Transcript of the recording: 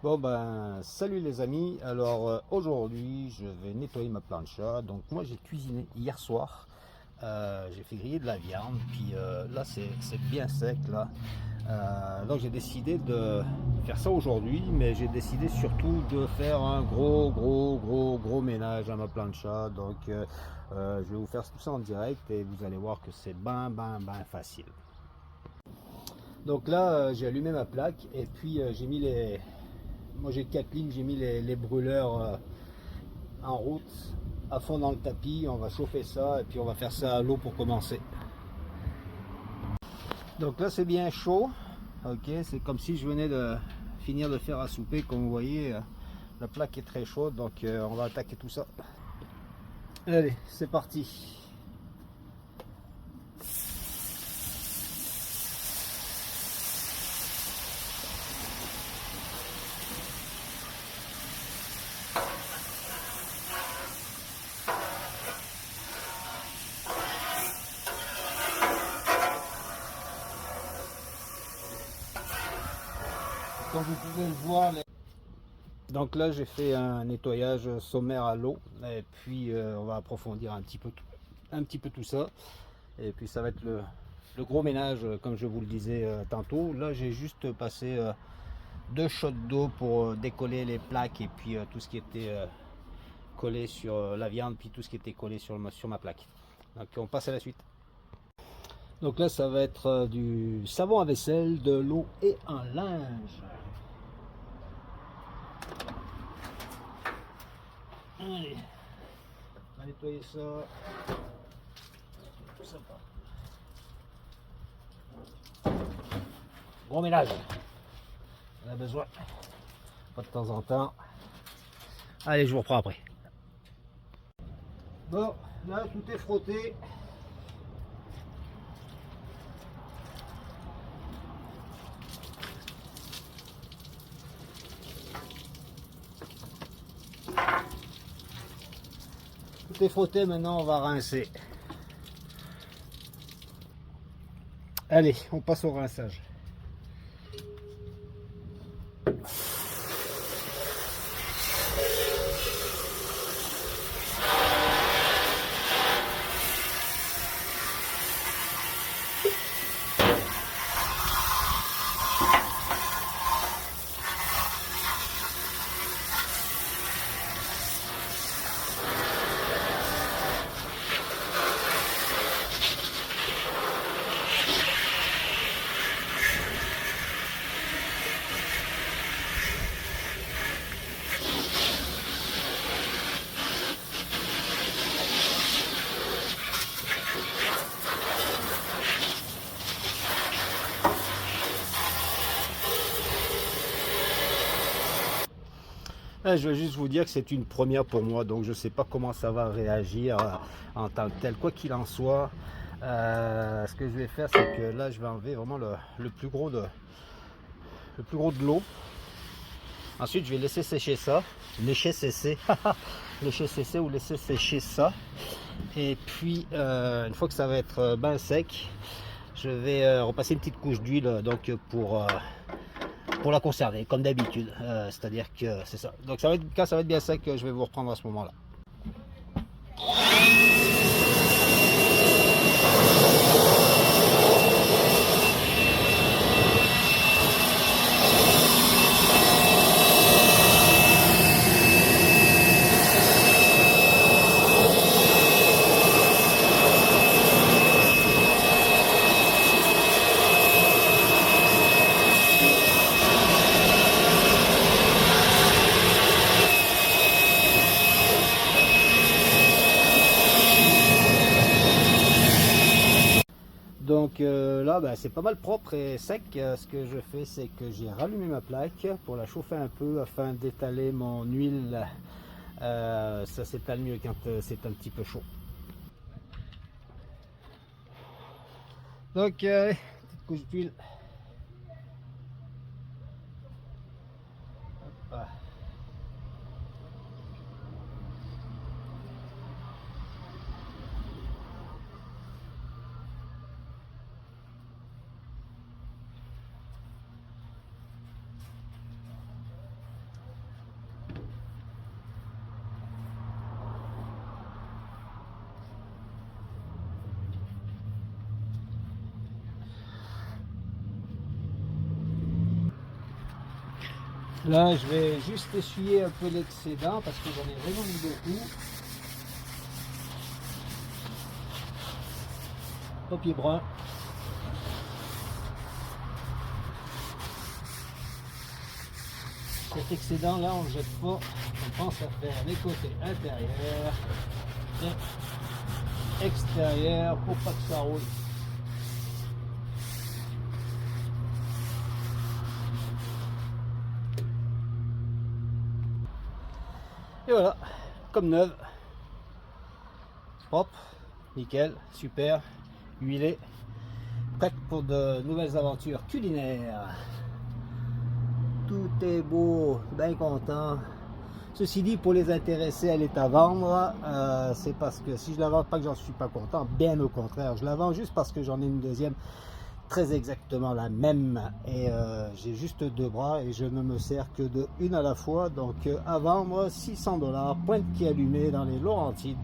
Bon ben salut les amis, alors aujourd'hui je vais nettoyer ma plancha. Donc moi j'ai cuisiné hier soir. J'ai fait griller de la viande, puis là c'est bien sec là. Donc j'ai décidé de faire ça aujourd'hui, mais j'ai décidé surtout de faire un gros ménage à ma plancha. Donc je vais vous faire tout ça en direct et vous allez voir que c'est ben facile. Donc là j'ai allumé ma plaque et puis j'ai mis les... Moi j'ai 4 lignes, j'ai mis les brûleurs en route à fond dans le tapis. On va chauffer ça et puis on va faire ça à l'eau pour commencer. Donc là c'est bien chaud. Ok, c'est comme si je venais de finir de faire à souper. Comme vous voyez, la plaque est très chaude, donc on va attaquer tout ça. Allez, c'est parti. Comme vous pouvez le voir, donc là j'ai fait un nettoyage sommaire à l'eau et puis on va approfondir un petit peu tout ça. Et puis ça va être le gros ménage, comme je vous le disais tantôt. Là j'ai juste passé 2 shots d'eau pour décoller les plaques et puis tout ce qui était collé sur la viande, puis tout ce qui était collé sur ma plaque. Donc on passe à la suite. Donc là ça va être du savon à vaisselle, de l'eau et un linge. Allez, on va nettoyer ça. Ça va. Gros ménage. On a besoin. Pas de temps en temps. Allez, je vous reprends après. Bon, là tout est frotté. Tout est frotté, maintenant on va rincer. Allez, on passe au rinçage. Je vais juste vous dire que c'est une première pour moi, donc je ne sais pas comment ça va réagir en tant que tel. Quoi qu'il en soit, ce que je vais faire, c'est que là, je vais enlever vraiment le plus gros de l'eau. Ensuite, je vais laisser sécher ça, lécher cesser, lécher cesser ou laisser sécher ça. Et puis, une fois que ça va être bien sec, je vais repasser une petite couche d'huile, donc pour la conserver comme d'habitude, c'est-à-dire que c'est ça. Donc ça va être, quand ça va être bien sec, je vais vous reprendre à ce moment là. Donc là c'est pas mal propre et sec. Ce que je fais, c'est que j'ai rallumé ma plaque pour la chauffer un peu afin d'étaler mon huile. Ça s'étale mieux quand c'est un petit peu chaud. Donc petite couche d'huile. Là, je vais juste essuyer un peu l'excédent parce que j'en ai vraiment mis beaucoup. Papier brun. Cet excédent là, on ne jette pas. On pense à faire les côtés intérieurs et extérieurs pour pas que ça roule. Et voilà, comme neuve, propre, nickel, super, huilée, prête pour de nouvelles aventures culinaires. Tout est beau, bien content. Ceci dit, pour les intéressés, elle est à vendre. C'est parce que si je la vends, pas que j'en suis pas content, bien au contraire, je la vends juste parce que j'en ai une deuxième très exactement la même et j'ai juste 2 bras et je ne me sers que de une à la fois, donc à vendre 600 $, pointe qui allumée dans les Laurentides.